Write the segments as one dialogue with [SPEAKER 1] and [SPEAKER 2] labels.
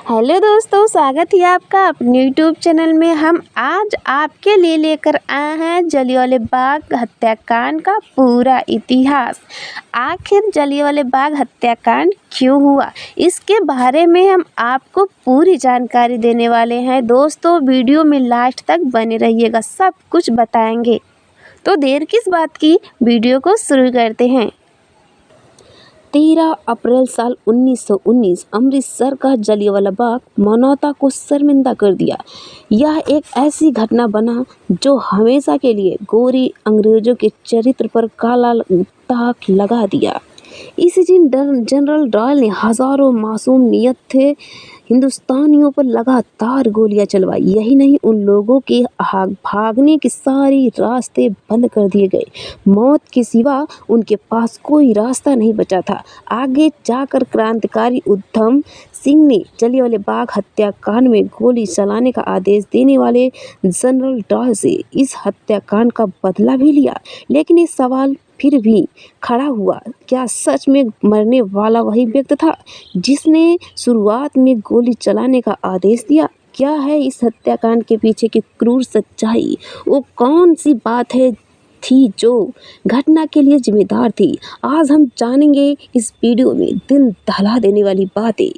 [SPEAKER 1] Hello दोस्तों, स्वागत है आपका अपने यूट्यूब चैनल में। हम आज आपके लिए लेकर आए हैं जलियांवाला बाग हत्याकांड का पूरा इतिहास। आखिर जलियांवाला बाग हत्याकांड क्यों हुआ, इसके बारे में हम आपको पूरी जानकारी देने वाले हैं। दोस्तों, वीडियो में लास्ट तक बने रहिएगा, सब कुछ बताएंगे। तो देर किस बात की, वीडियो को शुरू करते हैं। 13 अप्रैल साल 1919 अमृतसर का जलियांवाला बाग मानवता को शर्मिंदा कर दिया। यह एक ऐसी घटना बना जो हमेशा के लिए गोरी अंग्रेजों के चरित्र पर काला दाग लगा दिया। इसी दिन जनरल डायर ने हजारों मासूम नियत थे हिंदुस्तानियों पर लगातार गोलियां चलवाई। यही नहीं, उन लोगों के भागने के सारे रास्ते बंद कर दिए गए। मौत के सिवा उनके पास कोई रास्ता नहीं बचा था। आगे जाकर क्रांतिकारी उधम सिंह ने जलियांवाला बाग हत्याकांड में गोली चलाने का आदेश देने वाले जनरल डायर से इस हत्याकांड का बदला भी लिया। लेकिन ये सवाल फिर भी खड़ा हुआ, क्या सच में मरने वाला वही व्यक्ति था जिसने शुरुआत में गोली चलाने का आदेश दिया? क्या है इस हत्याकांड के पीछे की क्रूर सच्चाई? वो कौन सी बात है थी जो घटना के लिए जिम्मेदार थी? आज हम जानेंगे इस वीडियो में दिल दहला देने वाली बातें।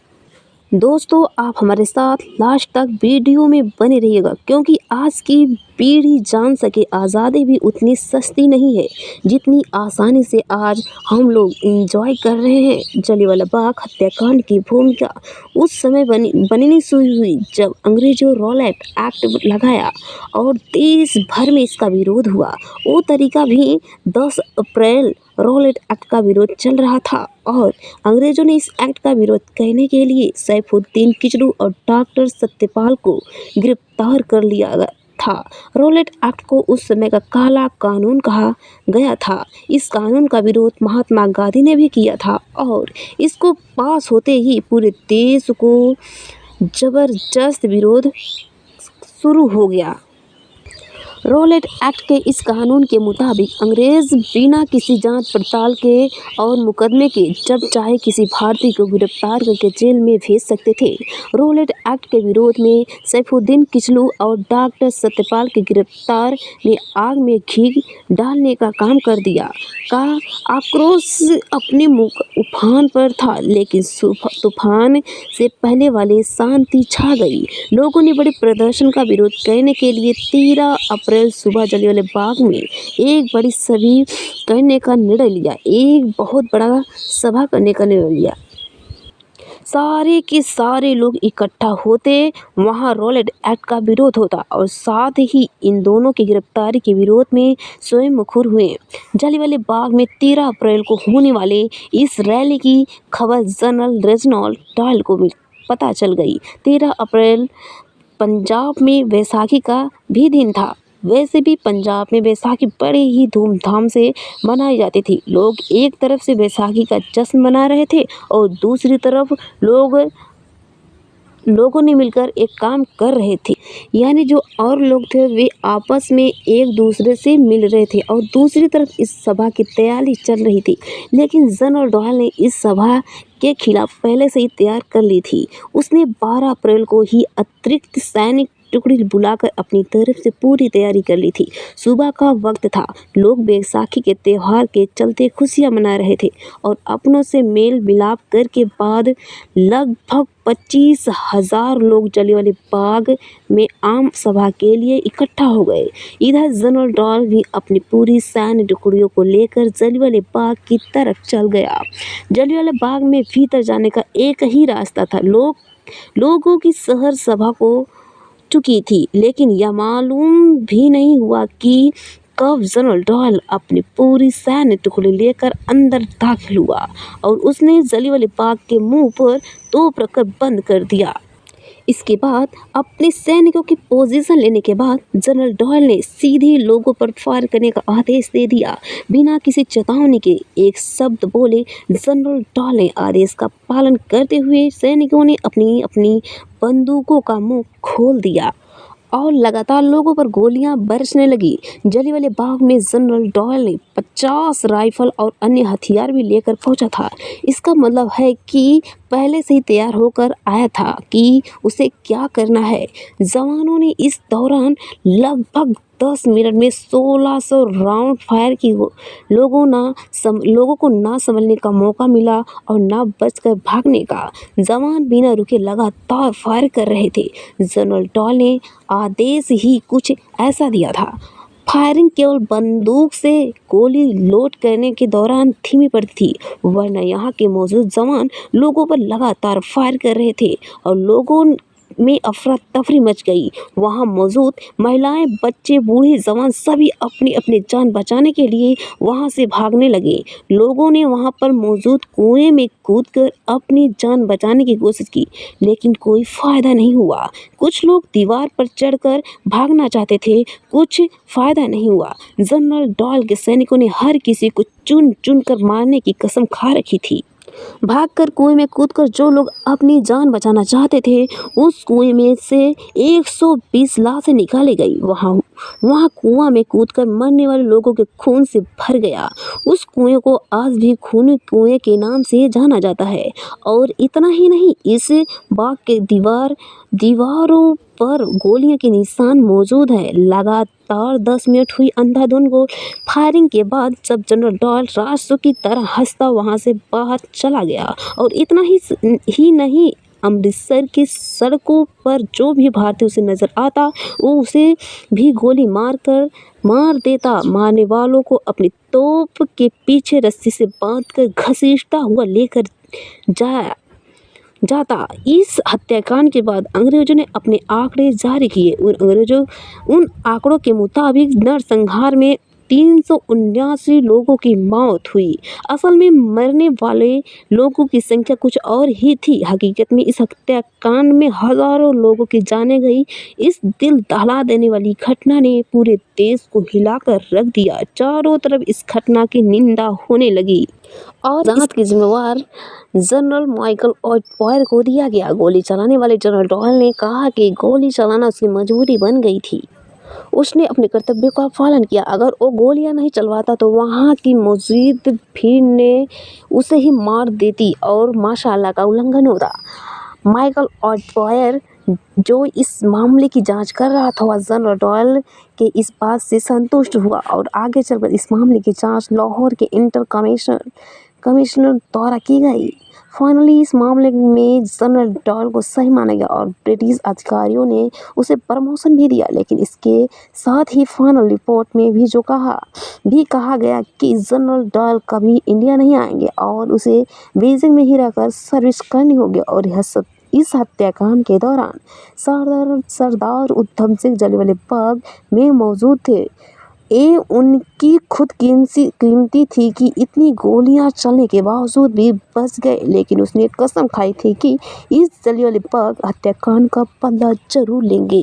[SPEAKER 1] दोस्तों, आप हमारे साथ लास्ट तक वीडियो में बने रहिएगा, क्योंकि आज की पीढ़ी जान सके आज़ादी भी उतनी सस्ती नहीं है जितनी आसानी से आज हम लोग एंजॉय कर रहे हैं। जलियांवाला बाग हत्याकांड की भूमिका उस समय बननी शुरू हुई जब अंग्रेजों रॉलेट एक्ट लगाया और देश भर में इसका विरोध हुआ। वो तरीका भी 10 अप्रैल रॉलेट एक्ट का विरोध चल रहा था और अंग्रेजों ने इस एक्ट का विरोध करने के लिए सैफुद्दीन किचलू और डॉक्टर सत्यपाल को गिरफ्तार कर लिया था। रॉलेट एक्ट को उस समय का काला कानून कहा गया था। इस कानून का विरोध महात्मा गांधी ने भी किया था और इसको पास होते ही पूरे देश को जबरदस्त विरोध शुरू हो गया। रॉलेट एक्ट के इस कानून के मुताबिक अंग्रेज बिना किसी जांच पड़ताल के और मुकदमे के जब चाहे किसी भारतीय को गिरफ्तार करके जेल में भेज सकते थे। रॉलेट एक्ट के विरोध में सैफुद्दीन किचलू और डॉक्टर सत्यपाल की गिरफ्तार ने आग में घी डालने का काम कर दिया। का आक्रोश अपने उफान पर था, लेकिन तूफान से पहले वाले शांति छा गई। लोगों ने बड़े प्रदर्शन का विरोध करने के लिए 13 अप्रैल सुबह जलियांवाला बाग में एक बड़ी सभा करने का निर्णय लिया। एक बहुत बड़ा सभा करने का निर्णय लिया। सारे के सारे लोग इकट्ठा होते, वहाँ रॉलेट एक्ट का विरोध होता और साथ ही इन दोनों की गिरफ्तारी के विरोध में स्वयं मुखर हुए। जलियांवाला बाग में 13 अप्रैल को होने वाले इस रैली की खबर जनरल रेजिनाल्ड डायल को पता चल गई। 13 अप्रैल पंजाब में बैसाखी का भी दिन था। वैसे भी पंजाब में बैसाखी बड़े ही धूमधाम से मनाई जाती थी। लोग एक तरफ से बैसाखी का जश्न मना रहे थे और दूसरी तरफ लोगों ने मिलकर एक काम कर रहे थे, यानी जो और लोग थे वे आपस में एक दूसरे से मिल रहे थे और दूसरी तरफ इस सभा की तैयारी चल रही थी। लेकिन जनरल डायल ने इस सभा के खिलाफ पहले से ही तैयार कर ली थी। उसने 12 अप्रैल को ही अतिरिक्त सैनिक टुकड़ी बुलाकर अपनी तरफ से पूरी तैयारी कर ली थी। सुबह का वक्त था, लोग बैसाखी के त्यौहार के चलते खुशियां मना रहे थे और अपनों से मेल मिलाप करके बाद लगभग 25,000 लोग जलियांवाला बाग में आम सभा के लिए इकट्ठा हो गए। इधर जनरल डायर भी अपनी पूरी सैन्य टुकड़ियों को लेकर जलियांवाला बाग की तरफ चल गया। जलियांवाला बाग में भीतर जाने का एक ही रास्ता था। लोगों की शहर सभा को चुकी थी, लेकिन यह मालूम भी नहीं हुआ कि कब जनरल डायल अपनी पूरी सैन्य टुकड़ी लेकर अंदर दाखिल हुआ और उसने जलियांवाला बाग के मुंह पर तोप रखकर बंद कर दिया। इसके बाद अपने सैनिकों की पोजीशन लेने के बाद जनरल डायल ने सीधे लोगों पर फायर करने का आदेश दे दिया। बिना किसी चेतावनी के एक शब्द बोले जनरल डायल ने आदेश का पालन करते हुए सैनिकों ने अपनी अपनी बंदूकों का मुंह खोल दिया और लगातार लोगों पर गोलियां बरसने लगी। जलियांवाला बाग में जनरल डायल ने 50 राइफल और अन्य हथियार भी लेकर पहुंचा था। इसका मतलब है कि पहले से ही तैयार होकर आया था कि उसे क्या करना है। जवानों ने इस दौरान लगभग 10 मिनट में 1600 राउंड फायर की। लोगों को ना संभलने का मौका मिला और ना बचकर भागने का। जवान बिना रुके लगातार फायर कर रहे थे। जनरल डॉल ने आदेश ही कुछ ऐसा दिया था। फायरिंग केवल बंदूक से गोली लोड करने के दौरान धीमी पड़ती थी, वरना यहाँ के मौजूद जवान लोगों पर लगातार फायर कर रहे थे और लोगों में अफरा तफरी मच गई। वहाँ मौजूद महिलाएं, बच्चे, बूढ़े, जवान सभी अपनी अपनी जान बचाने के लिए वहाँ से भागने लगे। लोगों ने वहाँ पर मौजूद कुएं में कूदकर अपनी जान बचाने की कोशिश की, लेकिन कोई फायदा नहीं हुआ। कुछ लोग दीवार पर चढ़कर भागना चाहते थे, कुछ फायदा नहीं हुआ। जनरल डॉल के सैनिकों ने हर किसी को चुन चुन कर मारने की कसम खा रखी थी। भागकर कुएं में कूदकर जो लोग अपनी जान बचाना चाहते थे, उस कुएं में से 120 लाशें निकाली गई। वहाँ कुआं में कूदकर मरने वाले लोगों के खून से भर गया। उस कुएं को आज भी खूनी कुएं के नाम से जाना जाता है। और इतना ही नहीं, इस बाग के दीवारों पर गोलियों के निशान मौजूद हैं। लगातार 10 मिनट हुई अंधाधुंध फायरिंग के बाद जब जनरल डॉल राष्ट्र की तरह हंसता वहां से बाहर चला गया, और इतना ही नहीं, अमृतसर की सड़कों पर जो भी भारतीय उसे नजर आता वो उसे भी गोली मार देता। मारने वालों को अपनी तोप के पीछे रस्सी से बांधकर घसीटता हुआ लेकर जाता। इस हत्याकांड के बाद अंग्रेजों ने अपने आंकड़े जारी किए। उन आंकड़ों के मुताबिक नरसंहार में 379 लोगों की मौत हुई। असल में मरने वाले लोगों की संख्या कुछ और ही थी। हकीकत में इस हत्याकांड में हजारों लोगों की जानें गई। इस दिल दहला देने वाली घटना ने पूरे देश को हिलाकर रख दिया। चारों तरफ इस घटना की निंदा होने लगी और जांच की जिम्मेवार जनरल माइकल ऑटपॉयर को दिया गया। गोली चलाने वाले जनरल डॉल ने कहा कि गोली चलाना उसकी मजबूरी बन गई थी। उसने अपने कर्तव्यों का पालन किया। अगर वो गोलियां नहीं चलवाता तो वहां की मौजूद भीड़ ने उसे ही मार देती और माशाअल्लाह का उल्लंघन होता। माइकल ऑटपॉयर, जो इस मामले की जांच कर रहा था, वह जनरल डॉयल के इस बात से संतुष्ट हुआ और आगे चलकर इस मामले की जांच लाहौर के इंटर कमिश्नर द्वारा की गई। फाइनली इस मामले में जनरल डॉयल को सही माना गया और ब्रिटिश अधिकारियों ने उसे प्रमोशन भी दिया। लेकिन इसके साथ ही फाइनल रिपोर्ट में भी कहा गया कि जनरल डॉयल कभी इंडिया नहीं आएंगे और उसे बीजिंग में ही रहकर सर्विस करनी होगी। और इस हत्याकांड के दौरान सरदार उधम सिंह जलियांवाला में मौजूद थे। ये उनकी खुद कीमती थी कि इतनी गोलियां चलने के बावजूद भी बच गए। लेकिन उसने कसम खाई थी कि इस जलियांवाला हत्याकांड का बदला जरूर लेंगे।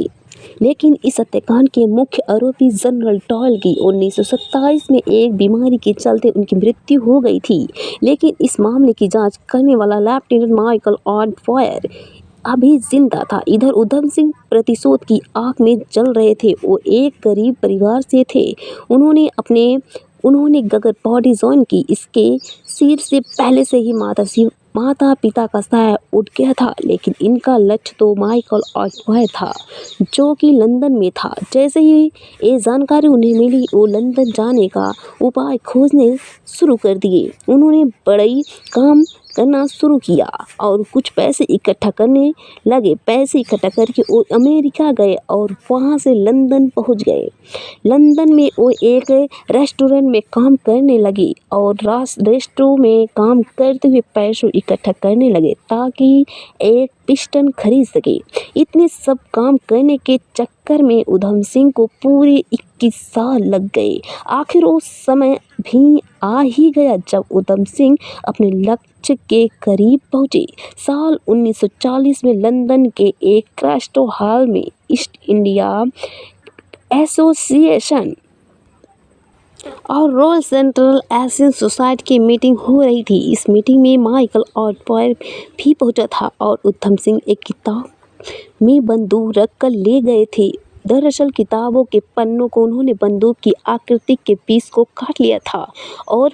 [SPEAKER 1] लेकिन इस हत्याकांड के मुख्य आरोपी जनरल डॉयल की 1927 में एक बीमारी के चलते उनकी मृत्यु हो गई थी। लेकिन इस मामले की जांच करने वाला लेफ्टिनेंट माइकल ऑटपॉयर अभी जिंदा था। इधर उधम सिंह प्रतिशोध की आग में जल रहे थे। वो एक गरीब परिवार से थे। उन्होंने गगर बॉडी ज्वाइन की। इसके सिर से पहले से ही माता पिता का साया उठ गया था। लेकिन इनका लक्ष्य तो माइकल ऑटपॉयर था, जो कि लंदन में था। जैसे ही ये जानकारी उन्हें मिली, वो लंदन जाने का उपाय खोजने शुरू कर दिए। उन्होंने बड़ई काम करना शुरू किया और कुछ पैसे इकट्ठा करने लगे। पैसे इकट्ठा करके वो अमेरिका गए और वहाँ से लंदन पहुँच गए। लंदन में वो एक रेस्टोरेंट में काम करने लगी और रेस्टोरेंट में काम करते हुए पैसों इकट्ठा करने लगे ताकि एक पिस्टन खरीद सके। इतने सब काम करने के चक्कर में उधम सिंह को पूरे 21 साल लग गए। आखिर वो समय भी आ ही गया जब उधम सिंह अपने लक्ष्य के करीब पहुंचे। साल 1940 में लंदन के एक क्रिस्टो हॉल में ईस्ट इंडिया एसोसिएशन और रॉयल सेंट्रल एशियन सोसाइटी की मीटिंग हो रही थी। इस मीटिंग में माइकल ऑटपॉयर भी पहुंचा था और उधम सिंह एक किताब में बंदूक रखकर ले गए थे। दरअसल किताबों के पन्नों को उन्होंने बंदूक की आकृति के पीस को काट लिया था और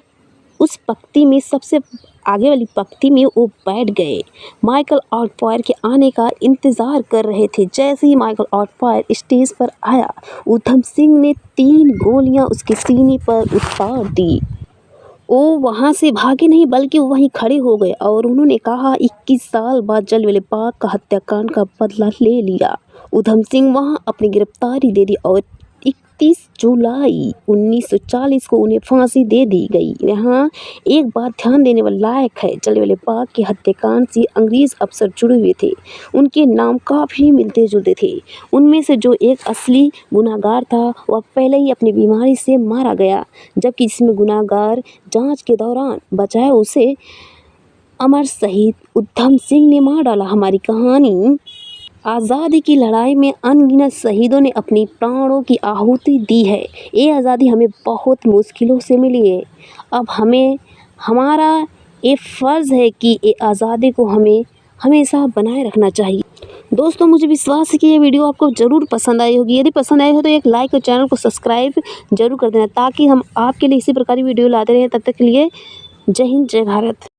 [SPEAKER 1] उस पंक्ति में सबसे आगे वाली पंक्ति में वो बैठ गए। माइकल ऑटफायर के आने का इंतज़ार कर रहे थे। जैसे ही माइकल ऑटफायर स्टेज पर आया, ऊधम सिंह ने 3 गोलियां उसके सीने पर उतार दी। वो वहाँ से भागे नहीं, बल्कि वो वहीं खड़े हो गए और उन्होंने कहा 21 साल बाद जलियांवाला बाग का हत्याकांड का बदला ले लिया। ऊधम सिंह वहाँ अपनी गिरफ्तारी दे दी और 31 जुलाई 1940 को उन्हें फांसी दे दी गई। यहाँ एक बात ध्यान देने वाला लायक है, जलियांवाला बाग के हत्याकांड से अंग्रेज़ अफसर जुड़े हुए थे। उनके नाम काफ़ी मिलते जुलते थे। उनमें से जो एक असली गुनहगार था वह पहले ही अपनी बीमारी से मारा गया, जबकि जिसमें गुनहगार जांच के दौरान बचाया उसे अमर शहीद ऊधम सिंह ने मार डाला। हमारी कहानी आज़ादी की लड़ाई में अनगिनत शहीदों ने अपनी प्राणों की आहुति दी है। ये आज़ादी हमें बहुत मुश्किलों से मिली है। अब हमारा ये फ़र्ज़ है कि ये आज़ादी को हमें हमेशा बनाए रखना चाहिए। दोस्तों, मुझे विश्वास है कि ये वीडियो आपको ज़रूर पसंद आई होगी। यदि पसंद आई हो तो एक लाइक और चैनल को सब्सक्राइब जरूर कर देना, ताकि हम आपके लिए इसी प्रकार की वीडियो लाते रहें। तब तक के लिए जय हिंद, जय भारत।